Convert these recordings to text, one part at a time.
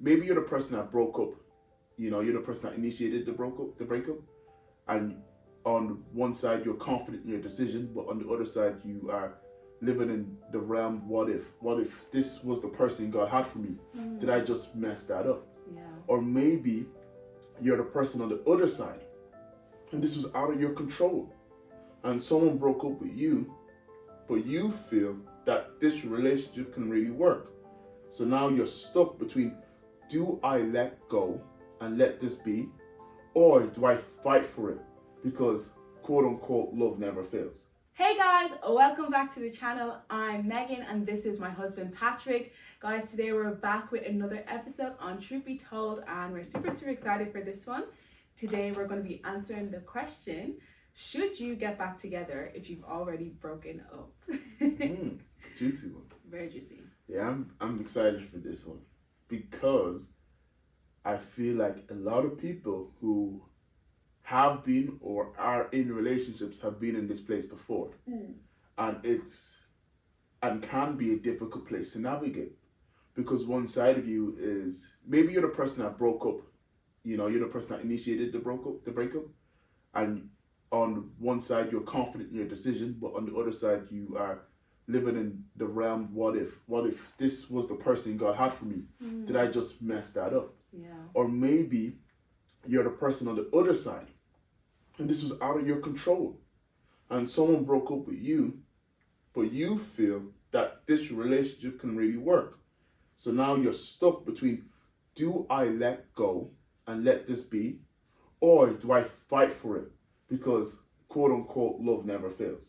maybe you're the person that broke up. You're the person that initiated the breakup, and on one side you're confident in your decision, but on the other side you are living in the realm, what if this was the person God had for me? Did I just mess that up? Yeah. Or maybe you're the person on the other side and this was out of your control, and someone broke up with you, but you feel that this relationship can really work. So now you're stuck between, do I let go and let this be, or do I fight for it? Because quote unquote love never fails. Hey guys, welcome back to the channel. I'm Megan and this is my husband Patrick. Guys, today we're back with another episode on Truth Be Told, and we're super excited for this one. Today we're going to be answering the question, should you get back together if you've already broken up? Juicy one. Very juicy. Yeah, I'm excited for this one because I feel like a lot of people who have been or are in relationships have been in this place before. And can be a difficult place to navigate, because one side of you is, maybe you're the person that broke up, you're the person that initiated the breakup, and on one side you're confident in your decision, but on the other side you are living in the realm, what if this was the person God had for me? Did I just mess that up? Yeah. Or maybe you're the person on the other side and this was out of your control, and someone broke up with you, but you feel that this relationship can really work. So now you're stuck between, do I let go and let this be, or do I fight for it? Because quote unquote love never fails.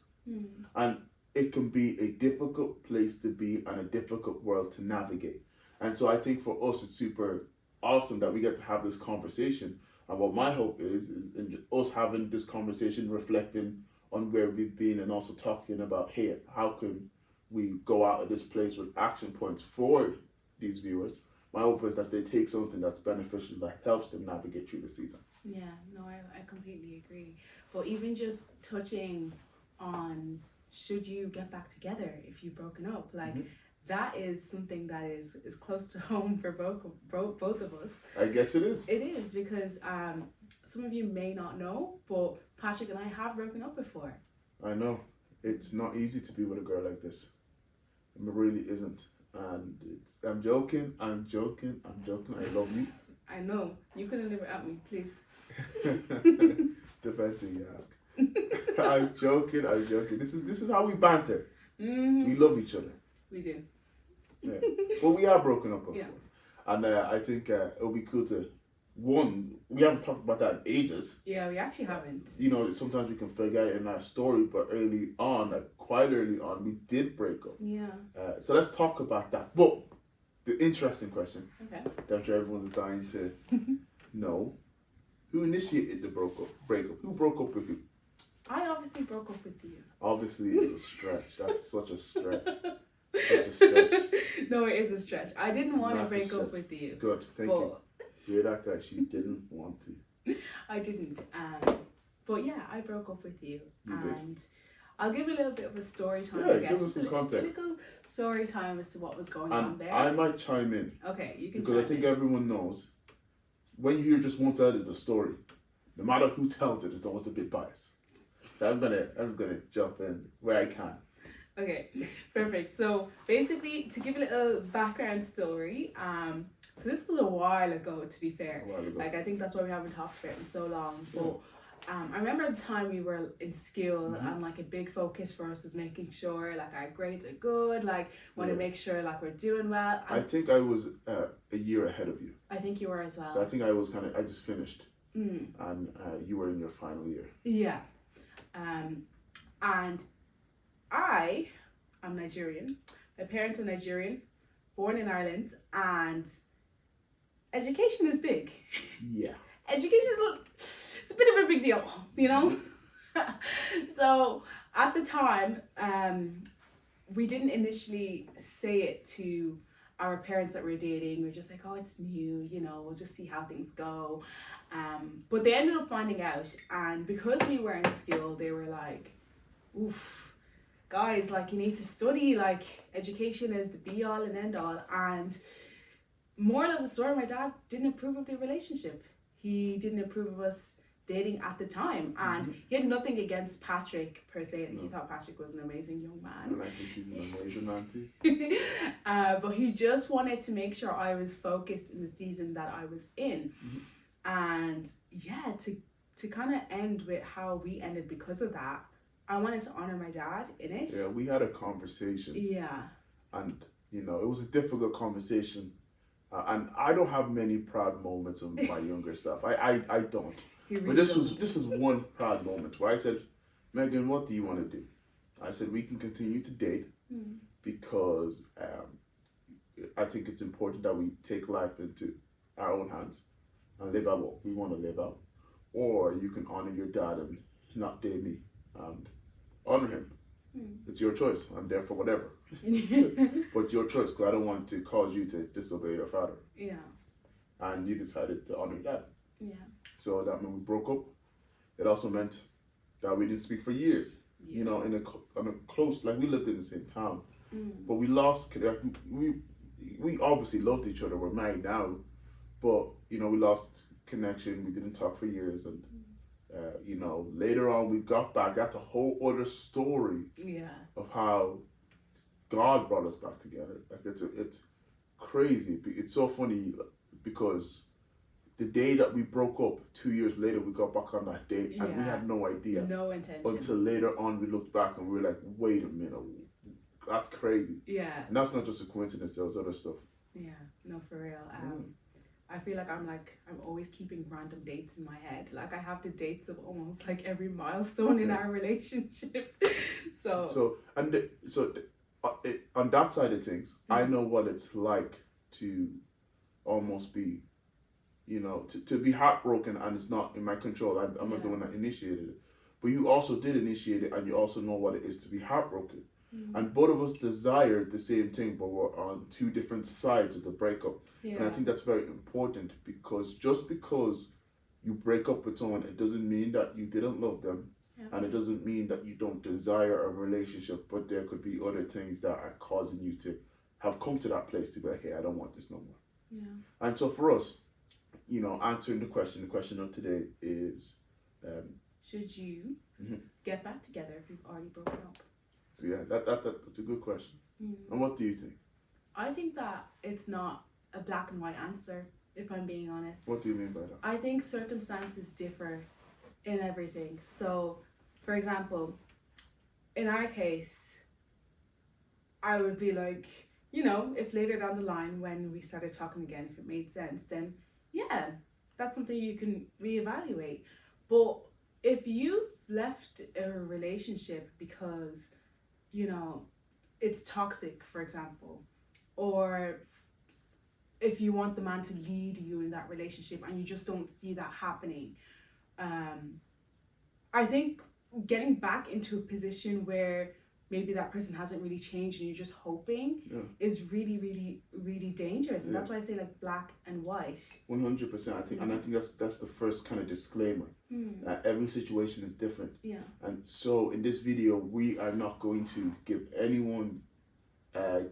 And it can be a difficult place to be and a difficult world to navigate. And so I think for us it's super awesome that we get to have this conversation. And what my hope is in us having this conversation, reflecting on where we've been, and also talking about, hey, how can we go out of this place with action points for these viewers. My hope is that they take something that's beneficial, that helps them navigate through the season. Yeah, no, I completely agree. But even just touching on, should you get back together if you've broken up? That is something that is close to home for both of us. I guess it is. It is, because some of you may not know, but Patrick and I have broken up before. I know. It's not easy to be with a girl like this. It really isn't. And I'm joking. I love you. I know. You couldn't live without me, please. Depends who you ask. I'm joking. This is how we banter. We love each other. We do. Yeah. Well, we are broken up before. Yeah. And I think it'll be cool to, we haven't talked about that in ages. Yeah, we actually haven't. Sometimes we can forget it in our story, but quite early on, we did break up. Yeah. So let's talk about that. But the interesting question, okay, that I'm sure everyone's dying to know, who initiated the breakup? Who broke up with you? I obviously broke up with you. Obviously, it's a stretch. That's such a stretch. No, it is a stretch. I didn't want to break up with you. Good, thank you. You're that guy. She didn't want to. I didn't. But yeah, I broke up with you. You and did. I'll give you a little bit of a story time. Yeah, I guess. give us some context. A little story time as to what was going on there. I might chime in. Okay, you can. Because I think everyone knows, when you hear just one side of the story, no matter who tells it, it's always a bit biased. So I'm just gonna jump in where I can. Okay, perfect. So basically, to give a little background story, so this was a while ago, to be fair. I think that's why we haven't talked about it in so long. But I remember at the time we were in school, and a big focus for us is making sure our grades are good. Want to make sure we're doing well. I think I was a year ahead of you. I think you were as well. So I think I was I just finished, and you were in your final year. Yeah, and I am Nigerian. My parents are Nigerian, born in Ireland, and education is big. Yeah. Education is it's a bit of a big deal, So at the time, we didn't initially say it to our parents that we're dating. We're just like, oh, it's new, we'll just see how things go. But they ended up finding out, and because we were in school, they were like, oof, guys, you need to study, education is the be all and end all. And moral of the story, my dad didn't approve of the relationship. He didn't approve of us dating at the time, and he had nothing against Patrick per se. He thought Patrick was an amazing young man. And I think he's an amazing man too. But he just wanted to make sure I was focused in the season that I was in. And yeah, to kind of end with how we ended because of that, I wanted to honor my dad in it. Yeah, we had a conversation. Yeah. And, you know, it was a difficult conversation. And I don't have many proud moments of my younger stuff. I don't. Really but this is one proud moment where I said, Megan, what do you want to do? I said, we can continue to date because I think it's important that we take life into our own hands and live out what we want to live out. Or you can honor your dad and not date me and honor him. It's your choice. I'm there for whatever. But your choice, because I don't want to cause you to disobey your father. Yeah. And you decided to honor your dad. Yeah. So that when we broke up, it also meant that we didn't speak for years. Yeah. You know, in a close, like we lived in the same town, but we lost. We obviously loved each other. We're married now, but you know we lost connection. We didn't talk for years, and you know later on we got back. That's a whole other story. Yeah. Of how God brought us back together. Like it's crazy. It's so funny because the day that we broke up, 2 years later, we got back on that date, and we had no idea. No intention. Until later on, we looked back and we were like, wait a minute, that's crazy. Yeah. And that's not just a coincidence, there was other stuff. Yeah, no, for real. I feel like I'm always keeping random dates in my head. Like I have the dates of almost like every milestone in our relationship. On that side of things, I know what it's like to almost be, you know, to be heartbroken and it's not in my control. I'm not the one that initiated it. But you also did initiate it, and you also know what it is to be heartbroken. And both of us desired the same thing, but we're on two different sides of the breakup. Yeah. And I think that's very important, because just because you break up with someone, it doesn't mean that you didn't love them. Yeah. And it doesn't mean that you don't desire a relationship, but there could be other things that are causing you to have come to that place to be like, hey, I don't want this no more. Yeah. And so for us, you know, answering the question of today is... should you get back together if you've already broken up? So yeah, that's a good question. And what do you think? I think that it's not a black and white answer, if I'm being honest. What do you mean by that? I think circumstances differ in everything. So, for example, in our case, I would be like, you know, if later down the line when we started talking again, if it made sense, then yeah, that's something you can reevaluate. But if you've left a relationship because, you know, it's toxic, for example, or if you want the man to lead you in that relationship and you just don't see that happening, I think getting back into a position where maybe that person hasn't really changed and you're just hoping is really, really, really dangerous. And that's why I say like black and white. 100%. I think, and I think that's the first kind of disclaimer. Every situation is different. Yeah. And so in this video, we are not going to give anyone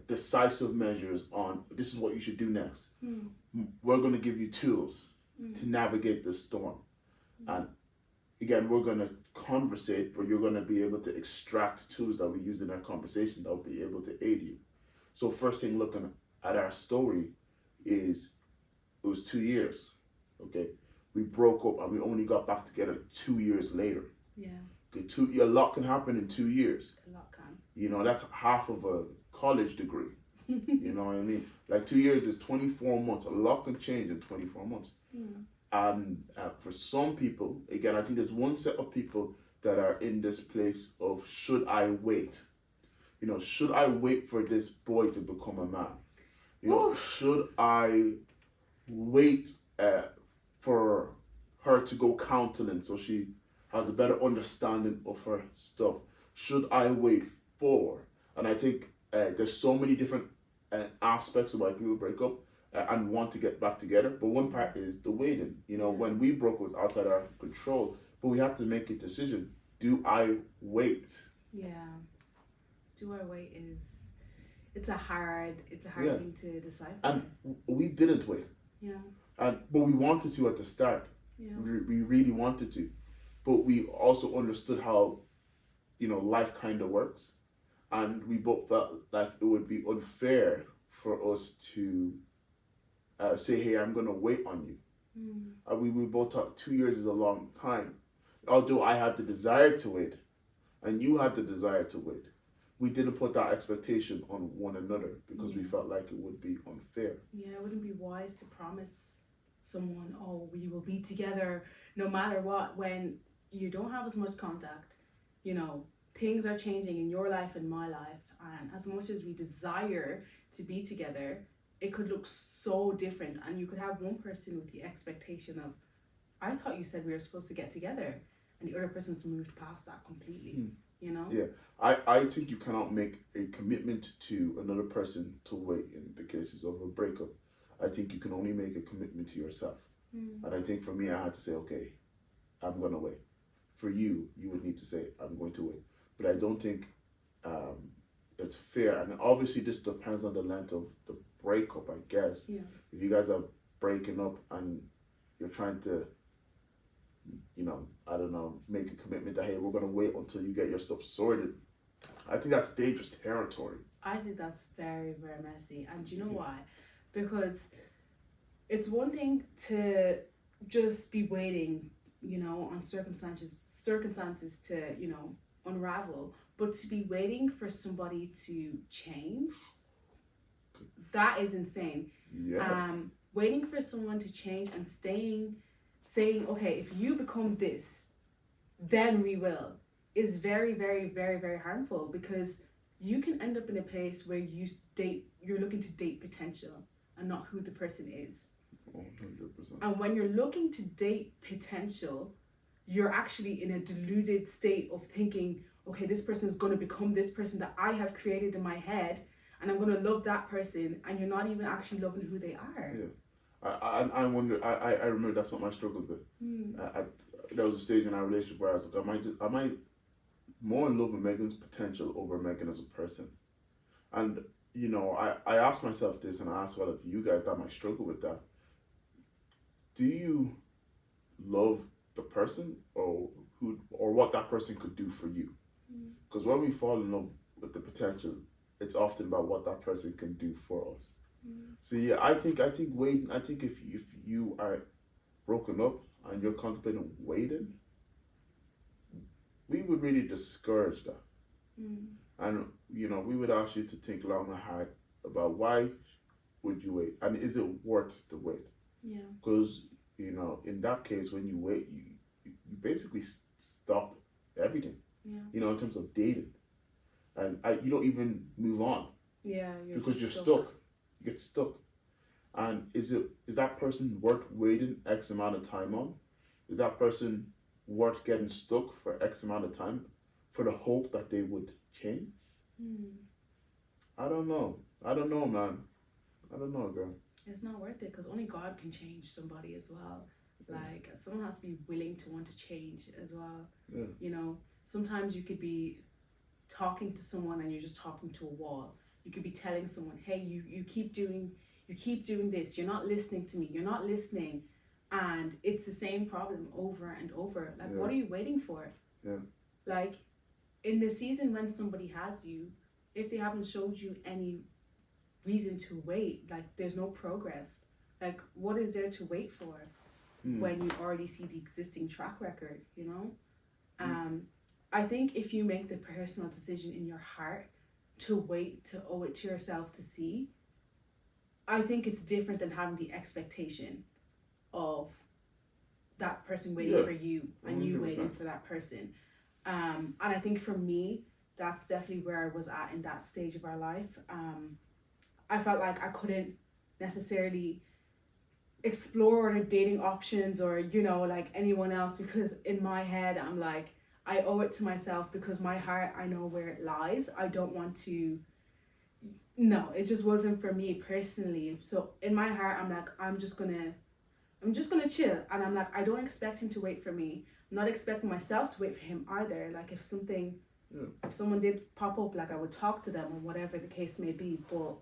decisive measures on this is what you should do next. We're going to give you tools to navigate the storm. And again, we're going to conversate, but you're going to be able to extract tools that we use in our conversation that will be able to aid you. So first thing looking at our story is, it was 2 years, okay? We broke up and we only got back together 2 years later. Yeah. Okay, a lot can happen in 2 years. A lot can. You know, that's half of a college degree. You know what I mean? Like 2 years is 24 months. A lot can change in 24 months. And for some people, again, I think there's one set of people that are in this place of, should I wait? You know, should I wait for this boy to become a man? You know, should I wait for her to go counseling so she has a better understanding of her stuff? Should I wait for? And I think there's so many different aspects of why people break up and want to get back together. But one part is the waiting. You know, when we broke, it was outside our control, but we have to make a decision. Do I wait? Yeah. Do I wait it's a hard Yeah. thing to decipher. And we didn't wait. Yeah. But we wanted to at the start. Yeah. We really wanted to, but we also understood how, life kind of works, and we both felt like it would be unfair for us to say, "Hey, I'm gonna wait on you." We both thought 2 years is a long time. Although I had the desire to wait, and you had the desire to wait, we didn't put that expectation on one another because we felt like it would be unfair. Yeah, it wouldn't be wise to promise someone, oh, we will be together no matter what, when you don't have as much contact. Things are changing in your life and my life, and as much as we desire to be together, it could look so different, and you could have one person with the expectation of, I thought you said we were supposed to get together, and the other person's moved past that completely. Yeah, I think you cannot make a commitment to another person to wait in the cases of a breakup. I think you can only make a commitment to yourself. And I think for me, I had to say, okay, I'm going to wait. For you, you would need to say, I'm going to wait. But I don't think it's fair. And obviously, this depends on the length of the breakup, I guess. Yeah. If you guys are breaking up and you're trying to, I don't know, make a commitment that, hey, we're going to wait until you get your stuff sorted, I think that's dangerous territory. I think that's very, very messy. And do you know why? Because it's one thing to just be waiting, on circumstances to, unravel, but to be waiting for somebody to change, that is insane. Yeah. Waiting for someone to change and saying, okay, if you become this, then we will, is very, very, very, very harmful, because you can end up in a place where you're looking to date potential and not who the person is. 100%. And when you're looking to date potential, you're actually in a deluded state of thinking, okay, this person is going to become this person that I have created in my head, and I'm going to love that person, and you're not even actually loving who they are. Yeah. I wonder, I remember that's what I struggled with. There was a stage in our relationship where I was like, am I more in love with Megan's potential over Megan as a person? And, I asked myself this, and I asked all of you guys that might struggle with that. Do you love the person or what that person could do for you? Because when we fall in love with the potential, it's often about what that person can do for us. So yeah, I think waiting. I think if you are broken up and you're contemplating waiting, we would really discourage that. And we would ask you to think long and hard about why would you wait, and is it worth the wait? Yeah. Because in that case, when you wait, you basically stop everything. Yeah. In terms of dating, and you don't even move on. Yeah. Because you're stuck. You get stuck. And is that person worth waiting X amount of time on? Is that person worth getting stuck for X amount of time for the hope that they would change? I don't know, man. I don't know, girl. It's not worth it, because only God can change somebody as well. Like, someone has to be willing to want to change as well. Yeah. Sometimes you could be talking to someone and you're just talking to a wall. You could be telling someone, hey, you keep doing this, you're not listening to me, you're not listening, and it's the same problem over and over. Like, what are you waiting for? Yeah. Like, in the season when somebody has you, if they haven't showed you any reason to wait, like, there's no progress. Like, what is there to wait for when you already see the existing track record, I think if you make the personal decision in your heart to wait, to owe it to yourself to see, I think it's different than having the expectation of that person waiting for you and 100%. You waiting for that person. And I think for me, that's definitely where I was at in that stage of our life. I felt like I couldn't necessarily explore the dating options or, like anyone else, because in my head, I'm like, I owe it to myself, because my heart, I know where it lies. I don't want to, no, it just wasn't for me personally. So in my heart, I'm like, I'm just gonna chill. And I'm like, I don't expect him to wait for me. I'm not expecting myself to wait for him either. Like, if something Yeah. If someone did pop up, like I would talk to them or whatever the case may be, but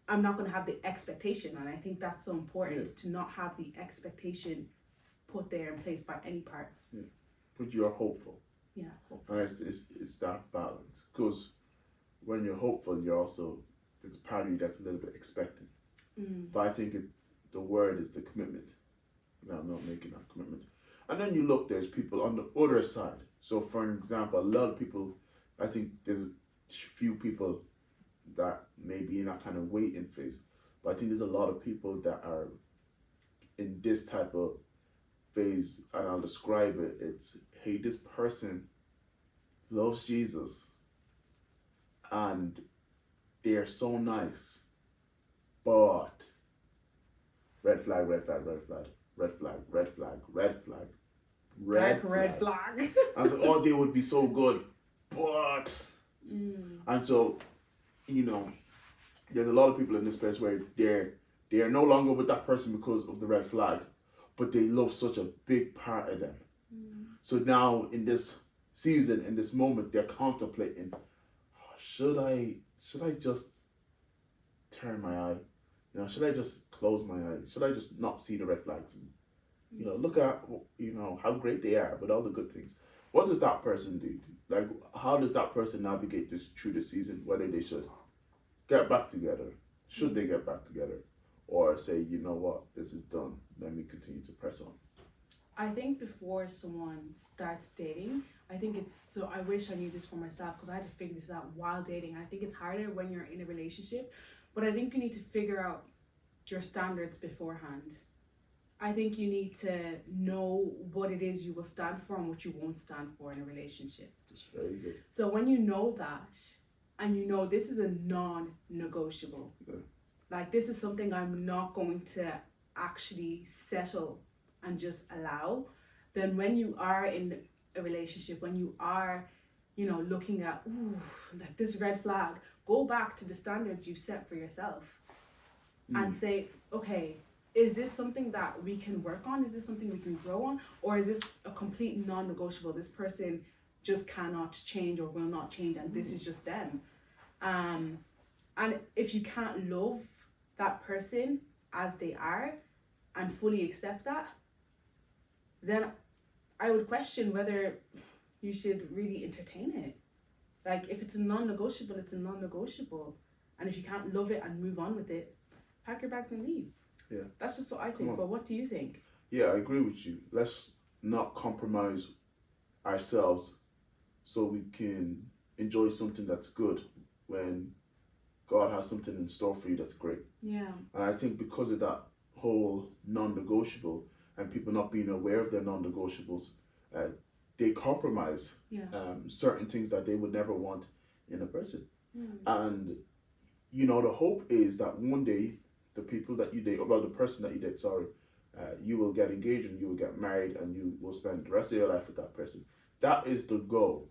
I'm not going to have the expectation, and I think that's so important to not have the expectation put there in place by any part. Yeah. But you're hopeful. Yeah, hopeful. And it's that balance. Because when you're hopeful, you're also, there's a part of you that's a little bit expectant. But I think the word is the commitment. No, I'm not making that commitment. And then you look, there's people on the other side. So for an example, a lot of people, I think there's a few people that may be in that kind of waiting phase. But I think there's a lot of people that are in this type of phase, and I'll describe it. It's, hey, this person loves Jesus and they're so nice, but red flag, red flag, red flag, red flag, red flag, red flag, red flag. And so, oh, they would be so good, but and so, you know, there's a lot of people in this place where they're no longer with that person because of the red flag, but they love such a big part of them. So now in this season, in this moment, they're contemplating, oh, should I just turn my eye? You know, should I just close my eyes? Should I just not see the red flags? And, you know, look at, you know, how great they are with all the good things. What does that person do? Like, how does that person navigate this through the season? Whether they should get back together, should they get back together, or say, you know what, this is done, let me continue to press on. I think before someone starts dating, I think it's so, I wish I knew this for myself because I had to figure this out while dating. I think it's harder when you're in a relationship, but I think you need to figure out your standards beforehand. I think you need to know what it is you will stand for and what you won't stand for in a relationship. That's very good. So when you know that, and you know this is a non-negotiable, like this is something I'm not going to actually settle and just allow, then when you are in a relationship, when you are, you know, looking at, ooh, like this red flag, go back to the standards you set for yourself and say, okay, is this something that we can work on? Is this something we can grow on? Or is this a complete non-negotiable? This person just cannot change or will not change, and this is just them. And if you can't love that person as they are and fully accept that, then I would question whether you should really entertain it. Like, if it's a non-negotiable, it's a non-negotiable. And if you can't love it and move on with it, pack your bags and leave. Yeah. That's just what I think. But what do you think? Yeah, I agree with you. Let's not compromise ourselves so we can enjoy something that's good when God has something in store for you that's great. Yeah. And I think because of that whole non-negotiable and people not being aware of their non-negotiables, they compromise certain things that they would never want in a person. And, you know, the hope is that one day the people that you date, well, the person that you date, you will get engaged and you will get married and you will spend the rest of your life with that person. That is the goal.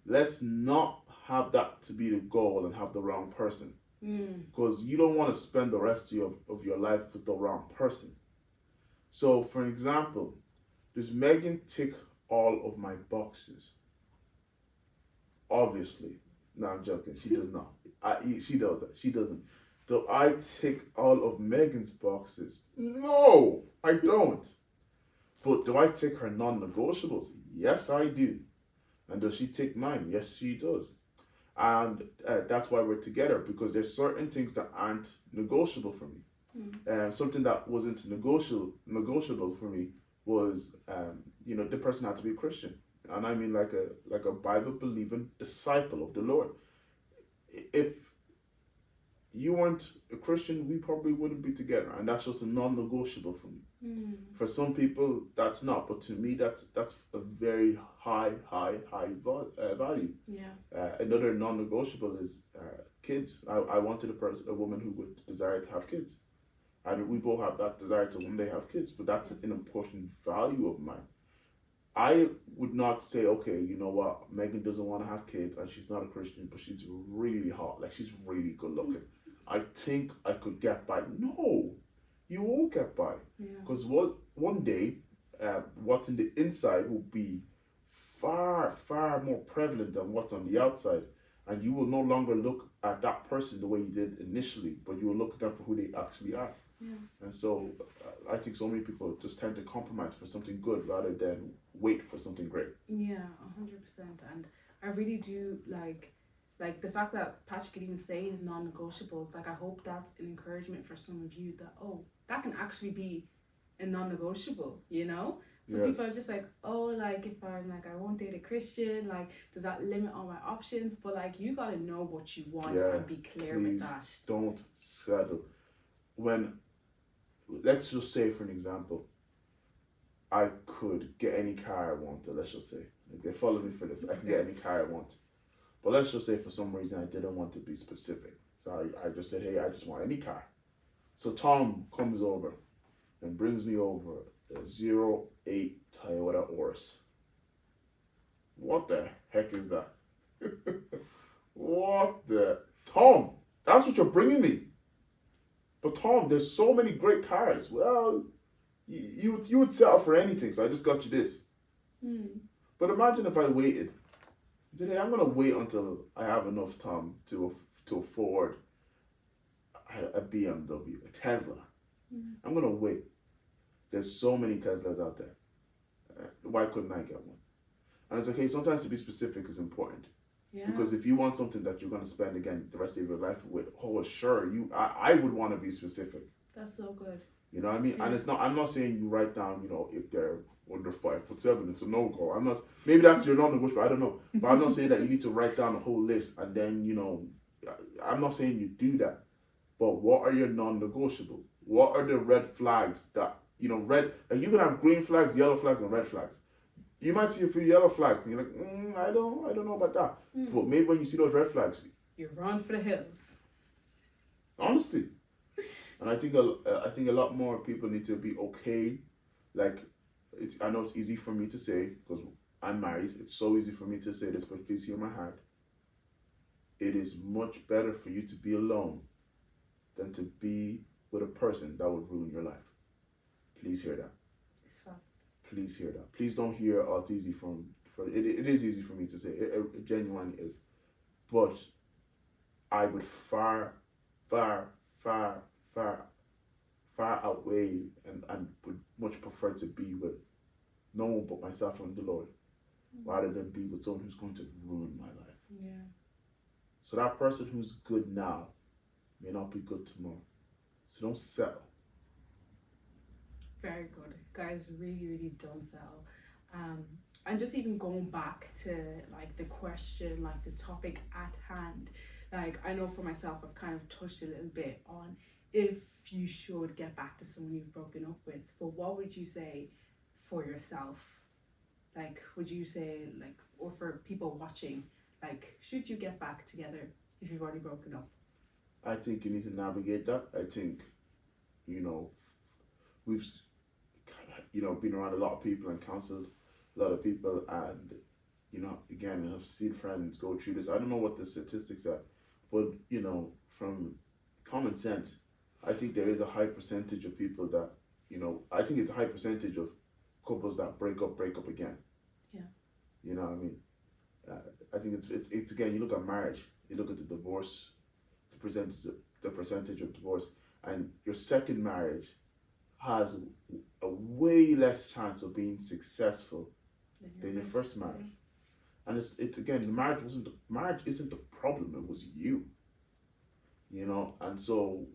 Let's not have that to be the goal and have the wrong person. Because you don't want to spend the rest of your life with the wrong person. So, for example, does Megan tick all of my boxes? Obviously. No, I'm joking. She does not. She does that. She doesn't. Do I tick all of Megan's boxes? No, I don't. But do I tick her non-negotiables? Yes, I do. And does she tick mine? Yes, she does. And that's why we're together, because there's certain things that aren't negotiable for me. Something that wasn't negotiable for me was, you know, the person had to be a Christian, and I mean like a Bible believing disciple of the Lord. If you weren't a Christian, we probably wouldn't be together, and that's just a non-negotiable for me. For some people, that's not, but to me, that's a very high value. Yeah. Another non-negotiable is kids. I wanted a woman who would desire to have kids, and we both have that desire to one day have kids. But that's an important value of mine. I would not say, okay, you know what, Megan doesn't want to have kids and she's not a Christian, but she's really hot, like she's really good looking. I think I could get by. No, you won't get by. Because one day, what's in the inside will be far more prevalent than what's on the outside. And you will no longer look at that person the way you did initially, but you will look at them for who they actually are. Yeah. And so I think so many people just tend to compromise for something good rather than wait for something great. Yeah, 100%. And I really do like the fact that Patrick could even say his non-negotiables. Like, I hope that's an encouragement for some of you that, oh, that can actually be a non-negotiable, you know? So Yes. people are just like, oh, like, if I'm like, I won't date a Christian, like, does that limit all my options? But like, you gotta know what you want and be clear with that. Don't settle. When, let's just say for an example, I could get any car I wanted, let's just say. If they follow me for this, I can get any car I want. But let's just say for some reason I didn't want to be specific. So I just said, hey, I just want any car. So Tom comes over and brings me over a 08 Toyota Urus. What the heck is that? What the? Tom, that's what you're bringing me. But Tom, there's so many great cars. Well, you would settle for anything, so I just got you this. But imagine if I waited. Today, I'm gonna wait until I have enough time to afford a BMW, a Tesla. I'm gonna wait. There's so many Teslas out there. Why couldn't I get one? And it's okay. Sometimes to be specific is important. Yeah. Because if you want something that you're gonna spend again the rest of your life with, oh sure, I would want to be specific. That's so good. You know what I mean? Yeah. And it's not. I'm not saying you write down. You know, if they're under 5'7", it's a no go. I'm not. Maybe that's your non-negotiable. I don't know. But I'm not saying that you need to write down a whole list and then I'm not saying you do that. But what are your non-negotiable? What are the red flags that red? Like you can have green flags, yellow flags, and red flags. You might see a few yellow flags and you're like, I don't know about that. But maybe when you see those red flags, you run for the hills. Honestly. And I think a lot more people need to be okay. Like, I know it's easy for me to say because I'm married. It's so easy for me to say this, but please hear my heart. It is much better for you to be alone than to be with a person that would ruin your life. Please hear that. It's fast. Please hear that. Please don't hear, oh, it's easy it is easy for me to say. It genuinely is. But I would far outweigh and would much prefer to be with no one but myself and the Lord rather than be with someone who's going to ruin my life. Yeah. So that person who's good now may not be good tomorrow. So don't settle. Very good. Guys, really don't settle. And just even going back to like the question, like the topic at hand, like I know for myself I've kind of touched a little bit on if you should get back to someone you've broken up with, but what would you say for yourself? Like, would you say, like, or for people watching, like, should you get back together if you've already broken up? I think you need to navigate that. I think, we've, been around a lot of people and counseled a lot of people, and, again, I've seen friends go through this. I don't know what the statistics are, but, from common sense, I think there is a high percentage of people that, I think it's a high percentage of couples that break up again. Yeah. You know what I mean? I think it's again, you look at marriage, you look at the divorce, the percentage of divorce, and your second marriage has a way less chance of being successful than your first marriage. And it's again, the marriage isn't the problem, it was you. And so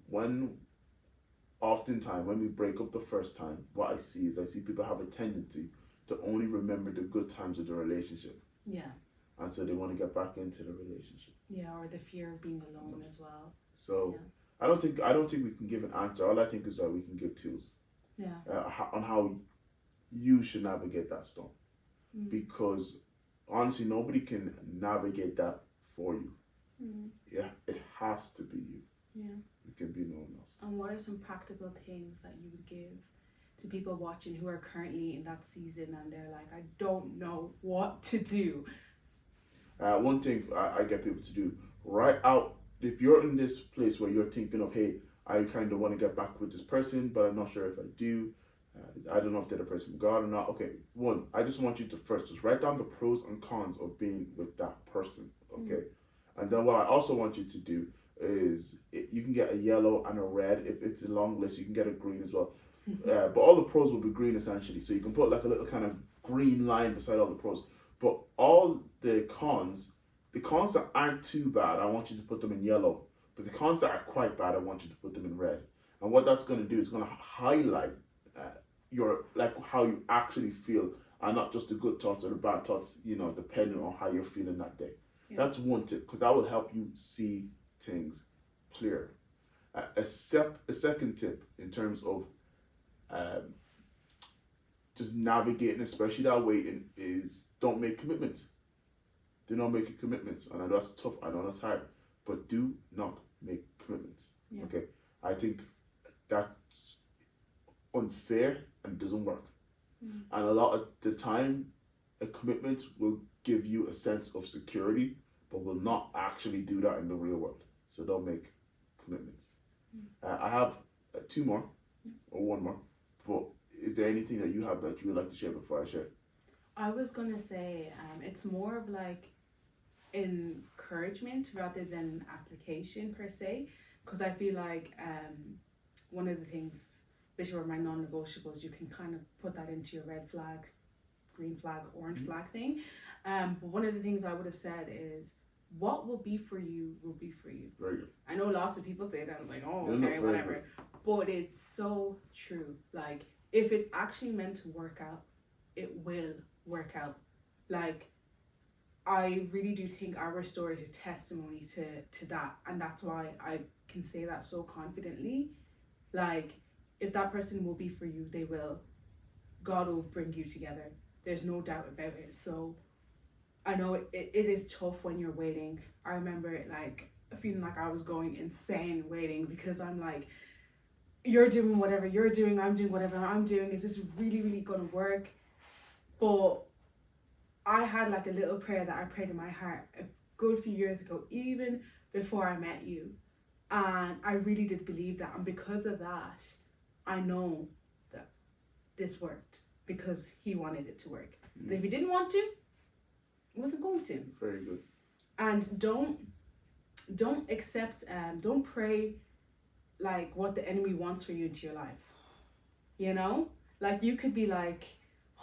oftentimes when we break up the first time, what I see people have a tendency to only remember the good times of the relationship. Yeah. And so they want to get back into the relationship. Yeah, or the fear of being alone as well. So yeah. I don't think we can give an answer. All I think is that we can give tools. Yeah. On how you should navigate that storm. Because honestly, nobody can navigate that for you. Yeah, it has to be you. Yeah. It can be no one else. And what are some practical things that you would give to people watching who are currently in that season and they're like, I don't know what to do? One thing I get people to do, write out, if you're in this place where you're thinking of, hey, I kind of want to get back with this person, but I'm not sure if I do, I don't know if they're the person of God or not. Okay, one, I just want you to first just write down the pros and cons of being with that person. Okay, and then what I also want you to do is you can get a yellow and a red. If it's a long list, you can get a green as well. But all the pros will be green essentially. So you can put like a little kind of green line beside all the pros. But all the cons that aren't too bad, I want you to put them in yellow. But the cons that are quite bad, I want you to put them in red. And what that's going to do is going to highlight your how you actually feel, and not just the good thoughts or the bad thoughts. Depending on how you're feeling that day. Yeah. That's one tip, because that will help you see things clear. A second tip in terms of just navigating, especially that waiting, is don't make commitments. Do not make commitments. And I know that's tough, I know that's hard, but do not make commitments. Yeah. Okay, I think that's unfair and doesn't work. And a lot of the time, a commitment will give you a sense of security, but will not actually do that in the real world. So don't make commitments. I have two more, or one more, but is there anything that you have that you would like to share before I share? I was going to say it's more of like encouragement rather than application per se, because I feel like one of the things, especially with my non-negotiables, you can kind of put that into your red flag, green flag, orange flag thing. But one of the things I would have said is, what will be for you will be for you. Very good. I know lots of people say that, I'm like, oh, okay, whatever. Good. But it's so true. Like, if it's actually meant to work out, it will work out. Like, I really do think our story is a testimony to that. And that's why I can say that so confidently. Like, if that person will be for you, they will. God will bring you together. There's no doubt about it. So I know it is tough when you're waiting. I remember it like feeling like I was going insane waiting, because I'm like, you're doing whatever you're doing, I'm doing whatever I'm doing. Is this really, really gonna work? But I had like a little prayer that I prayed in my heart a good few years ago, even before I met you. And I really did believe that. And because of that, I know that this worked, because he wanted it to work. And if he didn't want to, it wasn't going to. Very good. And don't accept, don't pray like what the enemy wants for you into your life. You know? Like, you could be like,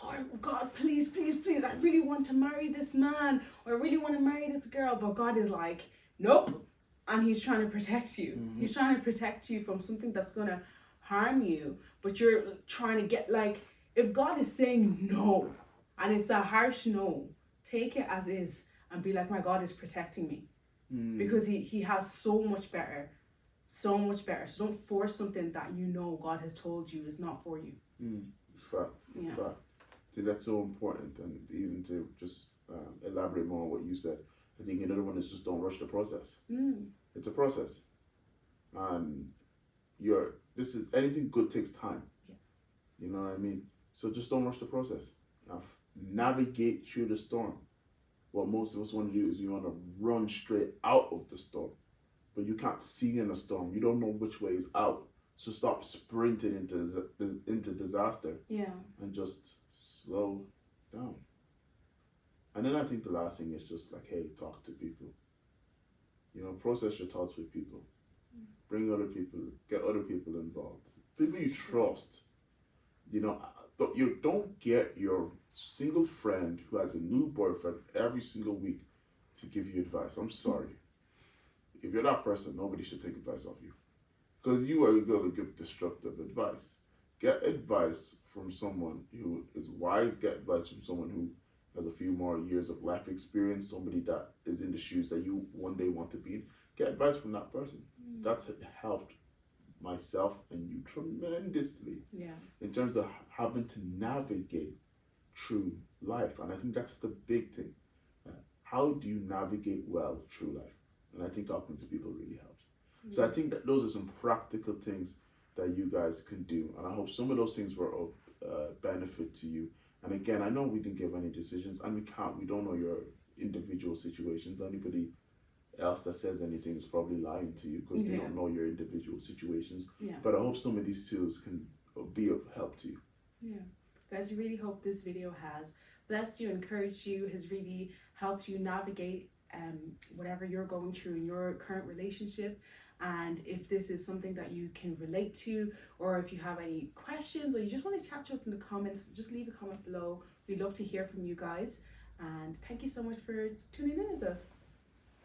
oh God, please, please, please, I really want to marry this man, or I really want to marry this girl. But God is like, nope. And he's trying to protect you. He's trying to protect you from something that's going to harm you. But you're trying to get, like, if God is saying no, and it's a harsh no, take it as is and be like, my God is protecting me. Because he has so much better. So don't force something that you know God has told you is not for you. Fact. I think that's so important. And even to just elaborate more on what you said, I think another one is just don't rush the process. It's a process. And anything good takes time. Yeah. You know what I mean? So just don't rush the process. Now, navigate through the storm. What most of us want to do is we want to run straight out of the storm, but you can't see in a storm. You don't know which way is out. So stop sprinting into disaster. Yeah. And just slow down. And then I think the last thing is just like, hey, talk to people. Process your thoughts with people. Bring other people, get other people involved. People you trust. You don't get your single friend who has a new boyfriend every single week to give you advice. I'm sorry. If you're that person, nobody should take advice off you, because you are going to give destructive advice. Get advice from someone who is wise. Get advice from someone who has a few more years of life experience, somebody that is in the shoes that you one day want to be in. Get advice from that person. That's helped myself and you tremendously in terms of having to navigate through life. And I think that's the big thing. How do you navigate well through life? And I think talking to people really helps. So I think that those are some practical things that you guys can do. And I hope some of those things were of benefit to you. And again, I know we didn't give any decisions, and we don't know your individual situations. Anybody else that says anything is probably lying to you, because they don't know your individual situations. But I hope some of these tools can be of help to you. Yeah. Guys, we really hope this video has blessed you, encouraged you, has really helped you navigate whatever you're going through in your current relationship. And if this is something that you can relate to, or if you have any questions, or you just want to chat to us in the comments, just leave a comment below. We'd love to hear from you guys. And thank you so much for tuning in with us.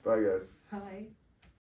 Bye, guys. Bye.